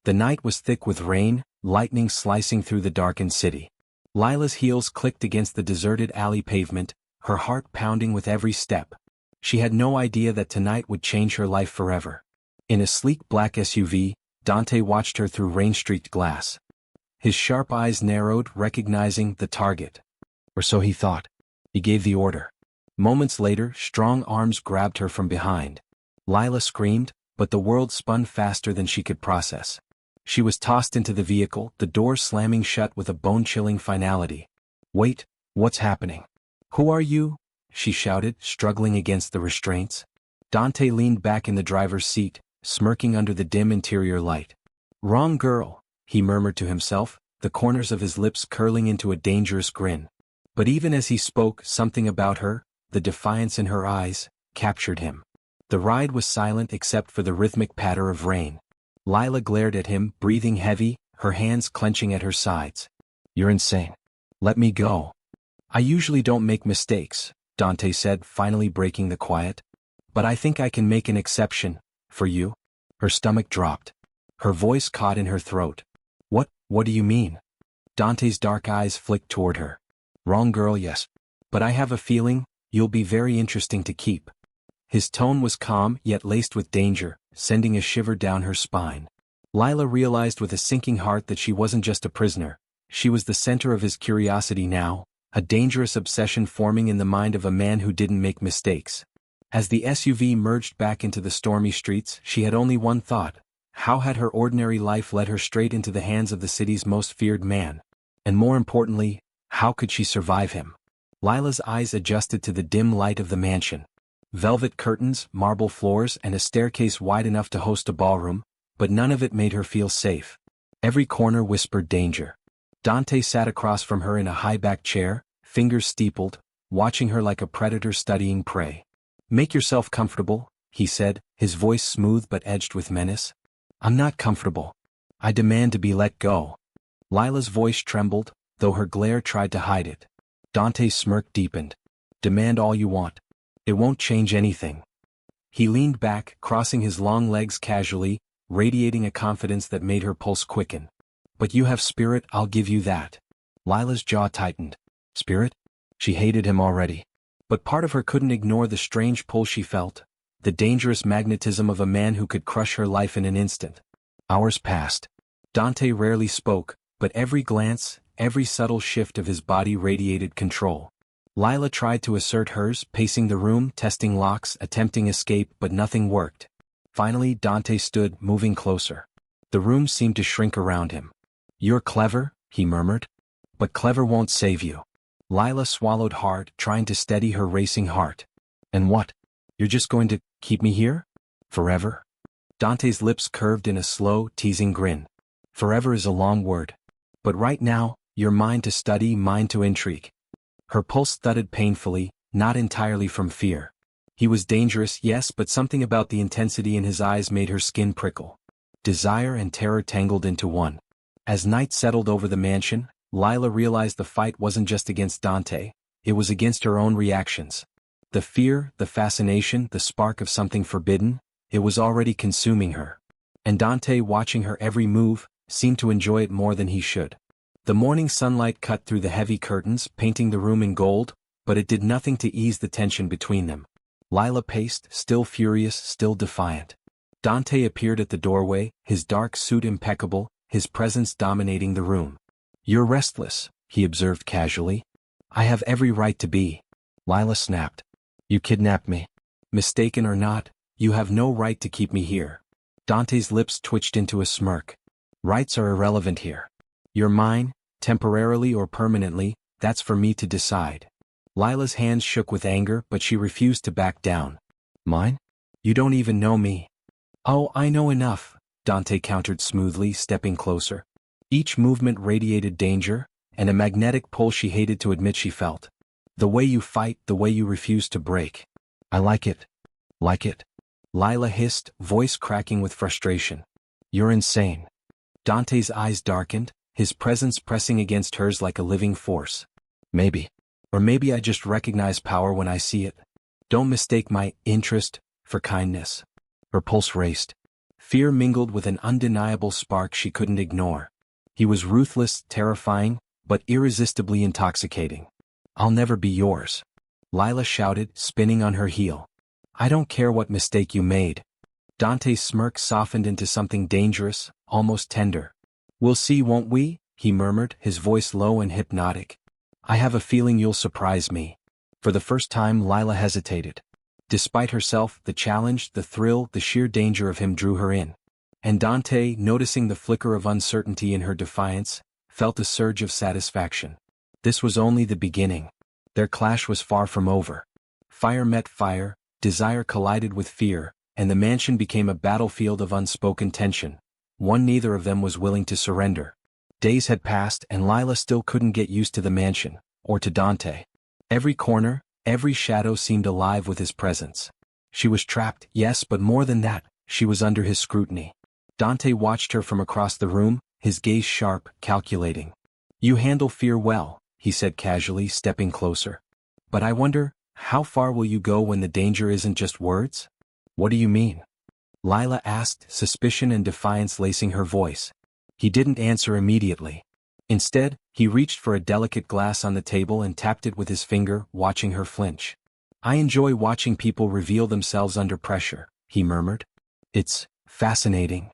The night was thick with rain, lightning slicing through the darkened city. Lila's heels clicked against the deserted alley pavement, her heart pounding with every step. She had no idea that tonight would change her life forever. In a sleek black SUV, Dante watched her through rain-streaked glass. His sharp eyes narrowed, recognizing the target. Or so he thought. He gave the order. Moments later, strong arms grabbed her from behind. Lila screamed, but the world spun faster than she could process. She was tossed into the vehicle, the door slamming shut with a bone-chilling finality. "Wait, what's happening? Who are you?" she shouted, struggling against the restraints. Dante leaned back in the driver's seat, smirking under the dim interior light. "Wrong girl," he murmured to himself, the corners of his lips curling into a dangerous grin. But even as he spoke, something about her, the defiance in her eyes, captured him. The ride was silent except for the rhythmic patter of rain. Lila glared at him, breathing heavy, her hands clenching at her sides. "You're insane. Let me go." "I usually don't make mistakes," Dante said, finally breaking the quiet. "But I think I can make an exception, for you." Her stomach dropped. Her voice caught in her throat. What do you mean?" Dante's dark eyes flicked toward her. "Wrong girl, yes. But I have a feeling, you'll be very interesting to keep." His tone was calm, yet laced with danger, sending a shiver down her spine. Lila realized with a sinking heart that she wasn't just a prisoner. She was the center of his curiosity now, a dangerous obsession forming in the mind of a man who didn't make mistakes. As the SUV merged back into the stormy streets, she had only one thought. How had her ordinary life led her straight into the hands of the city's most feared man? And more importantly, how could she survive him? Lila's eyes adjusted to the dim light of the mansion. Velvet curtains, marble floors, and a staircase wide enough to host a ballroom, but none of it made her feel safe. Every corner whispered danger. Dante sat across from her in a high-backed chair, fingers steepled, watching her like a predator studying prey. "Make yourself comfortable," he said, his voice smooth but edged with menace. "I'm not comfortable. I demand to be let go." Lila's voice trembled, though her glare tried to hide it. Dante's smirk deepened. "Demand all you want. It won't change anything." He leaned back, crossing his long legs casually, radiating a confidence that made her pulse quicken. "But you have spirit, I'll give you that." Lila's jaw tightened. Spirit? She hated him already. But part of her couldn't ignore the strange pull she felt, the dangerous magnetism of a man who could crush her life in an instant. Hours passed. Dante rarely spoke, but every glance, every subtle shift of his body radiated control. Lila tried to assert hers, pacing the room, testing locks, attempting escape, but nothing worked. Finally, Dante stood, moving closer. The room seemed to shrink around him. "You're clever," he murmured. "But clever won't save you." Lila swallowed hard, trying to steady her racing heart. "And what? You're just going to keep me here? Forever?" Dante's lips curved in a slow, teasing grin. "Forever is a long word. But right now, you're mine to study, mine to intrigue." Her pulse thudded painfully, not entirely from fear. He was dangerous, yes, but something about the intensity in his eyes made her skin prickle. Desire and terror tangled into one. As night settled over the mansion, Lila realized the fight wasn't just against Dante, it was against her own reactions. The fear, the fascination, the spark of something forbidden, it was already consuming her. And Dante, watching her every move, seemed to enjoy it more than he should. The morning sunlight cut through the heavy curtains, painting the room in gold, but it did nothing to ease the tension between them. Lila paced, still furious, still defiant. Dante appeared at the doorway, his dark suit impeccable, his presence dominating the room. "You're restless," he observed casually. "I have every right to be." Lila snapped. "You kidnapped me. Mistaken or not, you have no right to keep me here." Dante's lips twitched into a smirk. "Rights are irrelevant here. You're mine, temporarily or permanently, that's for me to decide." Lila's hands shook with anger, but she refused to back down. "Mine? You don't even know me." "Oh, I know enough," Dante countered smoothly, stepping closer. Each movement radiated danger, and a magnetic pull she hated to admit she felt. "The way you fight, the way you refuse to break. I like it. Like it." Lila hissed, voice cracking with frustration. "You're insane." Dante's eyes darkened, his presence pressing against hers like a living force. "Maybe. Or maybe I just recognize power when I see it. Don't mistake my interest for kindness." Her pulse raced. Fear mingled with an undeniable spark she couldn't ignore. He was ruthless, terrifying, but irresistibly intoxicating. "I'll never be yours," Lila shouted, spinning on her heel. "I don't care what mistake you made." Dante's smirk softened into something dangerous, almost tender. "We'll see, won't we?" he murmured, his voice low and hypnotic. "I have a feeling you'll surprise me." For the first time Lila hesitated. Despite herself, the challenge, the thrill, the sheer danger of him drew her in. And Dante, noticing the flicker of uncertainty in her defiance, felt a surge of satisfaction. This was only the beginning. Their clash was far from over. Fire met fire, desire collided with fear, and the mansion became a battlefield of unspoken tension, one neither of them was willing to surrender. Days had passed and Lila still couldn't get used to the mansion, or to Dante. Every corner, every shadow seemed alive with his presence. She was trapped, yes, but more than that, she was under his scrutiny. Dante watched her from across the room, his gaze sharp, calculating. "You handle fear well," he said casually, stepping closer. "But I wonder, how far will you go when the danger isn't just words?" "What do you mean?" Lila asked, suspicion and defiance lacing her voice. He didn't answer immediately. Instead, he reached for a delicate glass on the table and tapped it with his finger, watching her flinch. "I enjoy watching people reveal themselves under pressure," he murmured. "It's fascinating."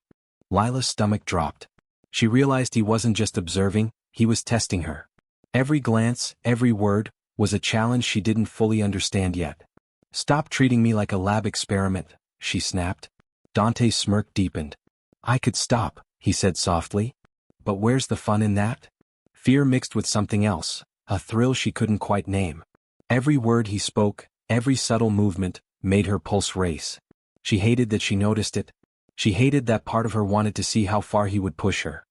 Lila's stomach dropped. She realized he wasn't just observing, he was testing her. Every glance, every word, was a challenge she didn't fully understand yet. "Stop treating me like a lab experiment," she snapped. Dante's smirk deepened. "I could stop," he said softly. "But where's the fun in that?" Fear mixed with something else, a thrill she couldn't quite name. Every word he spoke, every subtle movement, made her pulse race. She hated that she noticed it. She hated that part of her wanted to see how far he would push her.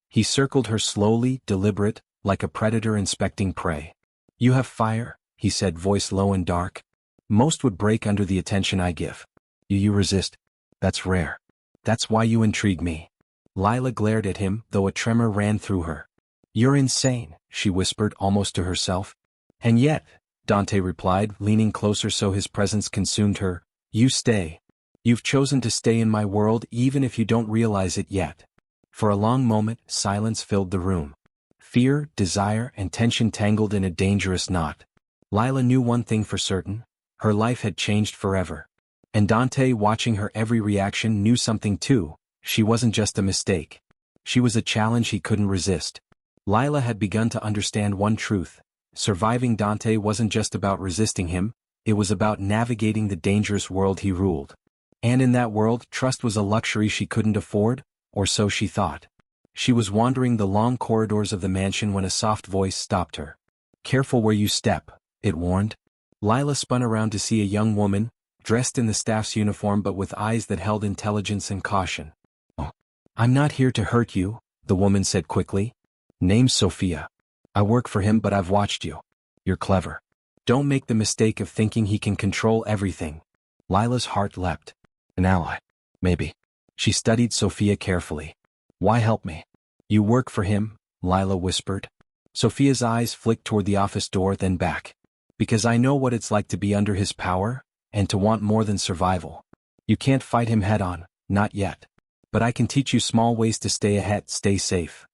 He circled her slowly, deliberate, like a predator inspecting prey. "You have fire," he said, voice low and dark. "Most would break under the attention I give. You resist. That's rare. That's why you intrigue me." Lila glared at him, though a tremor ran through her. "You're insane," she whispered, almost to herself. "And yet," Dante replied, leaning closer so his presence consumed her, "you stay. You've chosen to stay in my world even if you don't realize it yet." For a long moment, silence filled the room. Fear, desire, and tension tangled in a dangerous knot. Lila knew one thing for certain: her life had changed forever. And Dante, watching her every reaction, knew something too: she wasn't just a mistake. She was a challenge he couldn't resist. Lila had begun to understand one truth: surviving Dante wasn't just about resisting him, it was about navigating the dangerous world he ruled. And in that world, trust was a luxury she couldn't afford, or so she thought. She was wandering the long corridors of the mansion when a soft voice stopped her. "Careful where you step," it warned. Lila spun around to see a young woman, dressed in the staff's uniform but with eyes that held intelligence and caution. "Oh, I'm not here to hurt you," the woman said quickly. "Name's Sophia. I work for him, but I've watched you. You're clever. Don't make the mistake of thinking he can control everything." Lila's heart leapt. "An ally. Maybe." She studied Sophia carefully. "Why help me?" "You work for him," Lila whispered. Sophia's eyes flicked toward the office door, then back. "Because I know what it's like to be under his power, and to want more than survival. You can't fight him head-on, not yet. But I can teach you small ways to stay ahead, stay safe."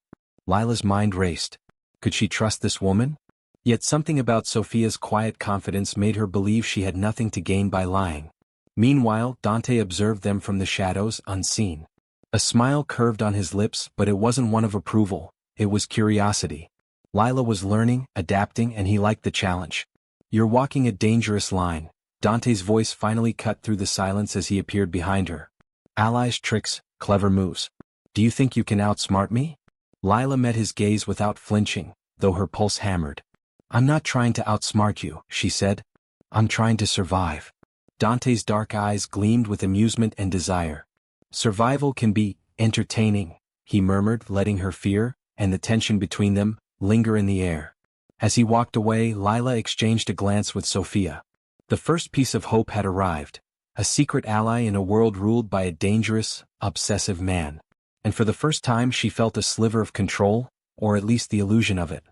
Lila's mind raced. Could she trust this woman? Yet something about Sophia's quiet confidence made her believe she had nothing to gain by lying. Meanwhile, Dante observed them from the shadows, unseen. A smile curved on his lips, but it wasn't one of approval, it was curiosity. Lila was learning, adapting, and he liked the challenge. "You're walking a dangerous line." Dante's voice finally cut through the silence as he appeared behind her. "Allies, tricks, clever moves. Do you think you can outsmart me?" Lila met his gaze without flinching, though her pulse hammered. "I'm not trying to outsmart you," she said. "I'm trying to survive." Dante's dark eyes gleamed with amusement and desire. "Survival can be entertaining," he murmured, letting her fear, and the tension between them, linger in the air. As he walked away, Lila exchanged a glance with Sophia. The first piece of hope had arrived: a secret ally in a world ruled by a dangerous, obsessive man. And for the first time she felt a sliver of control, or at least the illusion of it.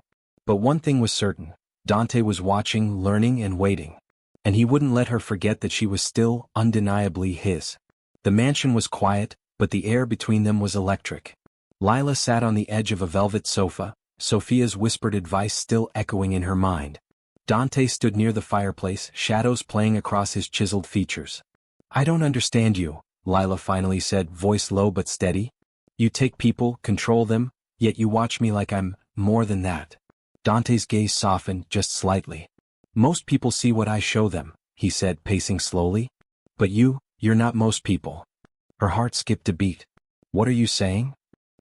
But one thing was certain: Dante was watching, learning, and waiting. And he wouldn't let her forget that she was still undeniably his. The mansion was quiet, but the air between them was electric. Lila sat on the edge of a velvet sofa, Sophia's whispered advice still echoing in her mind. Dante stood near the fireplace, shadows playing across his chiseled features. "I don't understand you," Lila finally said, voice low but steady. "You take people, control them, yet you watch me like I'm more than that." Dante's gaze softened just slightly. "Most people see what I show them," he said, pacing slowly. "But you're not most people." Her heart skipped a beat. "What are you saying?"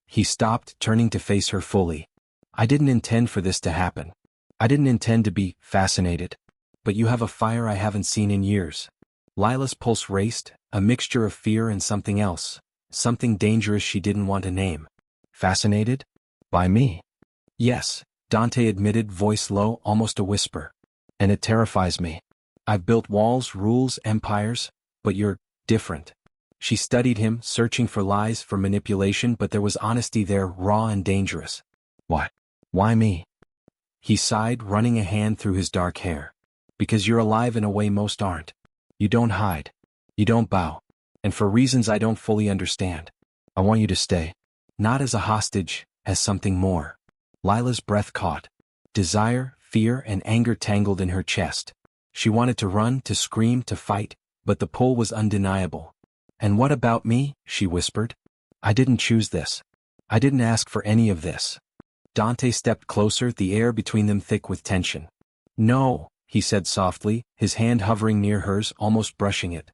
He stopped, turning to face her fully. "I didn't intend for this to happen. I didn't intend to be fascinated. But you have a fire I haven't seen in years." Lila's pulse raced, a mixture of fear and something else, something dangerous she didn't want to name. "Fascinated? By me?" "Yes," Dante admitted, voice low, almost a whisper. "And it terrifies me. I've built walls, rules, empires, but you're different." She studied him, searching for lies, for manipulation, but there was honesty there, raw and dangerous. "What? Why me?" He sighed, running a hand through his dark hair. "Because you're alive in a way most aren't. You don't hide. You don't bow. And for reasons I don't fully understand. I want you to stay. Not as a hostage, as something more." Lila's breath caught. Desire, fear, and anger tangled in her chest. She wanted to run, to scream, to fight, but the pull was undeniable. "And what about me?" she whispered. "I didn't choose this. I didn't ask for any of this." Dante stepped closer, the air between them thick with tension. "No," he said softly, his hand hovering near hers, almost brushing it.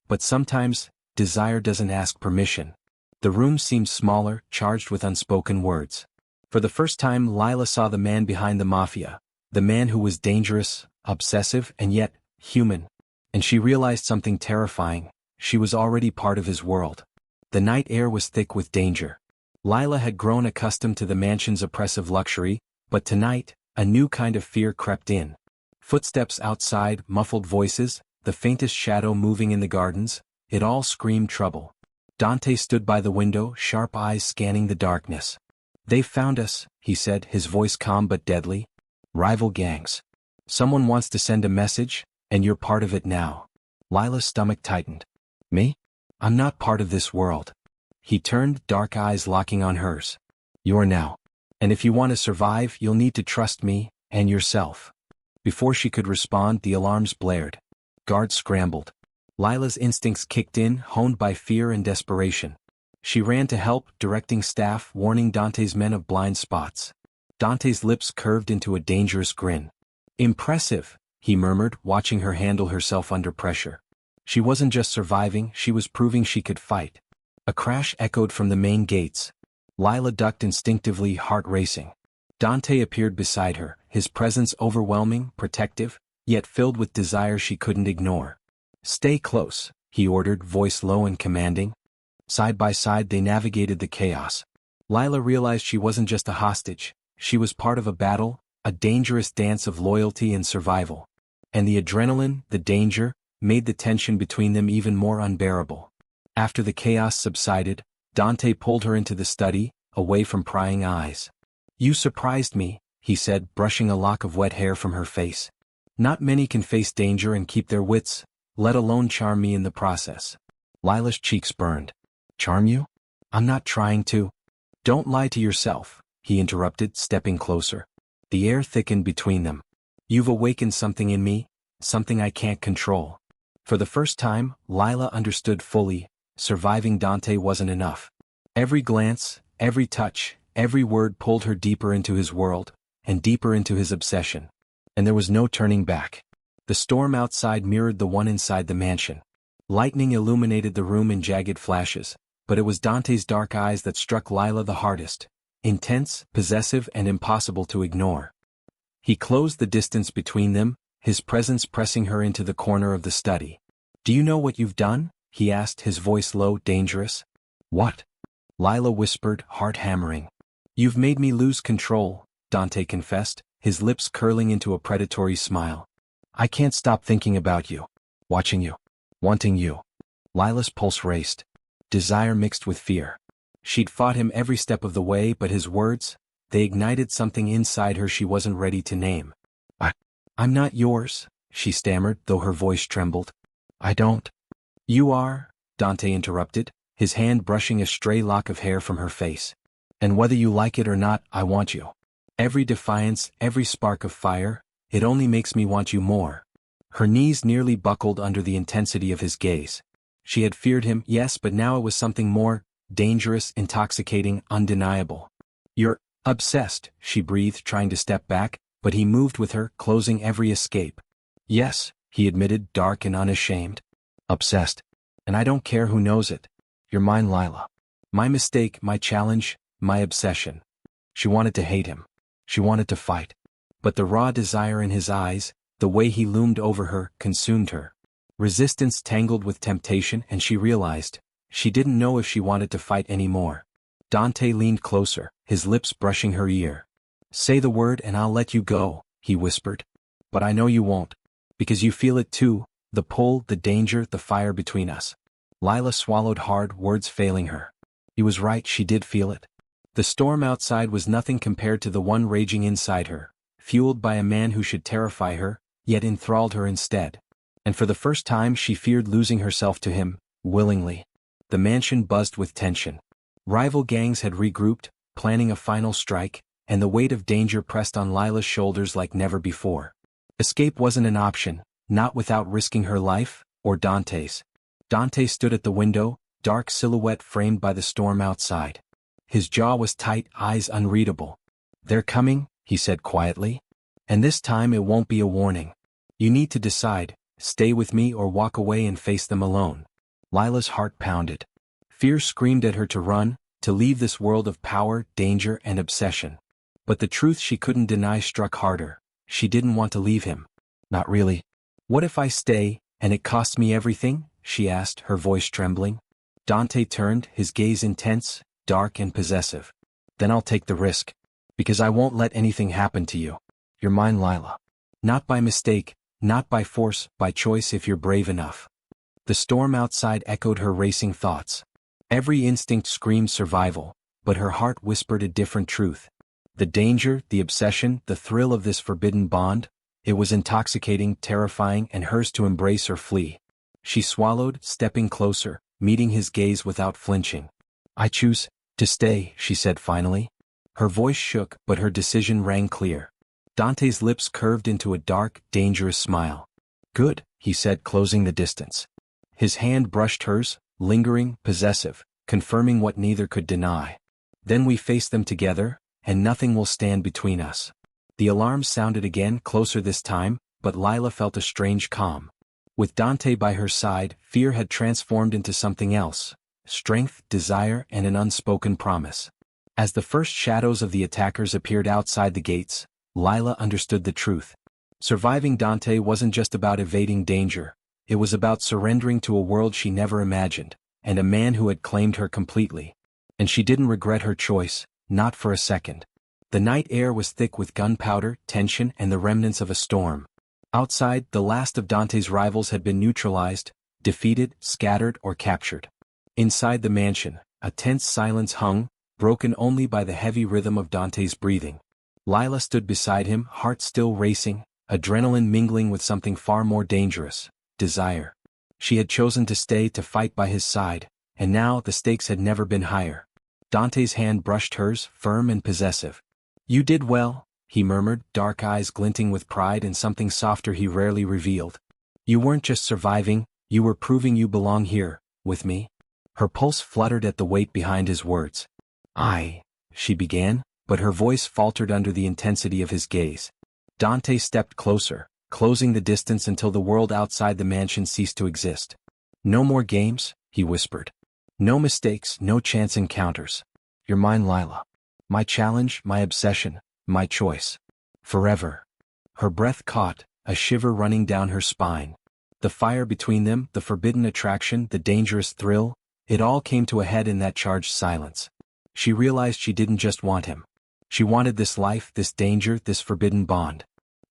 "But sometimes, desire doesn't ask permission." The room seemed smaller, charged with unspoken words. For the first time Lila saw the man behind the Mafia, the man who was dangerous, obsessive, and yet human. And she realized something terrifying: she was already part of his world. The night air was thick with danger. Lila had grown accustomed to the mansion's oppressive luxury, but tonight, a new kind of fear crept in. Footsteps outside, muffled voices, the faintest shadow moving in the gardens, it all screamed trouble. Dante stood by the window, sharp eyes scanning the darkness. "They've found us," he said, his voice calm but deadly. "Rival gangs. Someone wants to send a message, and you're part of it now." Lila's stomach tightened. "Me? I'm not part of this world." He turned, dark eyes locking on hers. "You're now. And if you want to survive, you'll need to trust me, and yourself." Before she could respond, the alarms blared. Guards scrambled. Lila's instincts kicked in, honed by fear and desperation. She ran to help, directing staff, warning Dante's men of blind spots. Dante's lips curved into a dangerous grin. "Impressive," he murmured, watching her handle herself under pressure. She wasn't just surviving, she was proving she could fight. A crash echoed from the main gates. Lila ducked instinctively, heart racing. Dante appeared beside her, his presence overwhelming, protective, yet filled with desire she couldn't ignore. "Stay close," he ordered, voice low and commanding. Side by side they navigated the chaos. Lila realized she wasn't just a hostage, she was part of a battle, a dangerous dance of loyalty and survival. And the adrenaline, the danger, made the tension between them even more unbearable. After the chaos subsided, Dante pulled her into the study, away from prying eyes. "You surprised me," he said, brushing a lock of wet hair from her face. "Not many can face danger and keep their wits, let alone charm me in the process." Lila's cheeks burned. "Charm you? I'm not trying to." "Don't lie to yourself," he interrupted, stepping closer. The air thickened between them. "You've awakened something in me, something I can't control." For the first time, Lila understood fully, surviving Dante wasn't enough. Every glance, every touch, every word pulled her deeper into his world, and deeper into his obsession. And there was no turning back. The storm outside mirrored the one inside the mansion. Lightning illuminated the room in jagged flashes, but it was Dante's dark eyes that struck Lila the hardest. Intense, possessive, and impossible to ignore. He closed the distance between them, his presence pressing her into the corner of the study. "Do you know what you've done?" he asked, his voice low, dangerous. "What?" Lila whispered, heart hammering. "You've made me lose control," Dante confessed, his lips curling into a predatory smile. "I can't stop thinking about you. Watching you. Wanting you." Lila's pulse raced. Desire mixed with fear. She'd fought him every step of the way, but his words, they ignited something inside her she wasn't ready to name. I'm not yours," she stammered, though her voice trembled. "I don't." "You are," Dante interrupted, his hand brushing a stray lock of hair from her face. "And whether you like it or not, I want you. Every defiance, every spark of fire, it only makes me want you more." Her knees nearly buckled under the intensity of his gaze. She had feared him, yes, but now it was something more, dangerous, intoxicating, undeniable. "You're obsessed," she breathed, trying to step back, but he moved with her, closing every escape. "Yes," he admitted, dark and unashamed. "Obsessed. And I don't care who knows it. You're mine, Lila. My mistake, my challenge, my obsession." She wanted to hate him. She wanted to fight. But the raw desire in his eyes, the way he loomed over her, consumed her. Resistance tangled with temptation, and she realized, she didn't know if she wanted to fight anymore. Dante leaned closer, his lips brushing her ear. "Say the word and I'll let you go," he whispered. "But I know you won't. Because you feel it too, the pull, the danger, the fire between us." Lila swallowed hard, words failing her. He was right, she did feel it. The storm outside was nothing compared to the one raging inside her, fueled by a man who should terrify her, yet enthralled her instead. And for the first time she feared losing herself to him, willingly. The mansion buzzed with tension. Rival gangs had regrouped, planning a final strike, and the weight of danger pressed on Lila's shoulders like never before. Escape wasn't an option, not without risking her life, or Dante's. Dante stood at the window, dark silhouette framed by the storm outside. His jaw was tight, eyes unreadable. "They're coming," he said quietly. "And this time it won't be a warning. You need to decide, stay with me or walk away and face them alone." Lila's heart pounded. Fear screamed at her to run, to leave this world of power, danger, and obsession. But the truth she couldn't deny struck harder. She didn't want to leave him. "Not really." "What if I stay, and it costs me everything?" she asked, her voice trembling. Dante turned, his gaze intense, dark and possessive. "Then I'll take the risk. Because I won't let anything happen to you. You're mine, Lila. Not by mistake, not by force, by choice if you're brave enough." The storm outside echoed her racing thoughts. Every instinct screamed survival, but her heart whispered a different truth. The danger, the obsession, the thrill of this forbidden bond, it was intoxicating, terrifying, and hers to embrace or flee. She swallowed, stepping closer, meeting his gaze without flinching. "I choose to stay," she said finally. Her voice shook, but her decision rang clear. Dante's lips curved into a dark, dangerous smile. "Good," he said, closing the distance. His hand brushed hers, lingering, possessive, confirming what neither could deny. "Then we face them together, and nothing will stand between us." The alarm sounded again, closer this time, but Lila felt a strange calm. With Dante by her side, fear had transformed into something else: strength, desire, and an unspoken promise. As the first shadows of the attackers appeared outside the gates, Lila understood the truth. Surviving Dante wasn't just about evading danger, it was about surrendering to a world she never imagined, and a man who had claimed her completely. And she didn't regret her choice, not for a second. The night air was thick with gunpowder, tension, and the remnants of a storm. Outside, the last of Dante's rivals had been neutralized, defeated, scattered, or captured. Inside the mansion, a tense silence hung, broken only by the heavy rhythm of Dante's breathing. Lila stood beside him, heart still racing, adrenaline mingling with something far more dangerous: desire. She had chosen to stay, to fight by his side, and now the stakes had never been higher. Dante's hand brushed hers, firm and possessive. "You did well," he murmured, dark eyes glinting with pride and something softer he rarely revealed. "You weren't just surviving, you were proving you belong here, with me." Her pulse fluttered at the weight behind his words. She began, but her voice faltered under the intensity of his gaze. Dante stepped closer, closing the distance until the world outside the mansion ceased to exist. "No more games," he whispered. "No mistakes, no chance encounters. You're mine, Lila. My challenge, my obsession, my choice. Forever." Her breath caught, a shiver running down her spine. The fire between them, the forbidden attraction, the dangerous thrill, it all came to a head in that charged silence. She realized she didn't just want him. She wanted this life, this danger, this forbidden bond.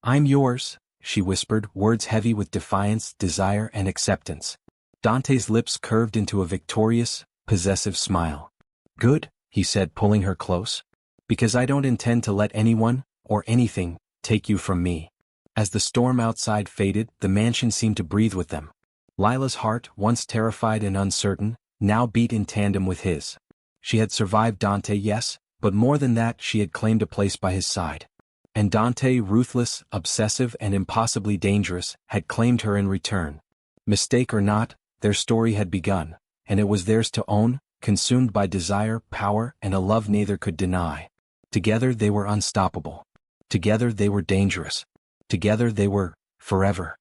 "I'm yours," she whispered, words heavy with defiance, desire, and acceptance. Dante's lips curved into a victorious, possessive smile. "Good," he said, pulling her close. "Because I don't intend to let anyone, or anything, take you from me." As the storm outside faded, the mansion seemed to breathe with them. Lila's heart, once terrified and uncertain, now beat in tandem with his. She had survived Dante, yes, but more than that, she had claimed a place by his side. And Dante, ruthless, obsessive, and impossibly dangerous, had claimed her in return. Mistake or not, their story had begun, and it was theirs to own, consumed by desire, power, and a love neither could deny. Together they were unstoppable. Together they were dangerous. Together they were forever.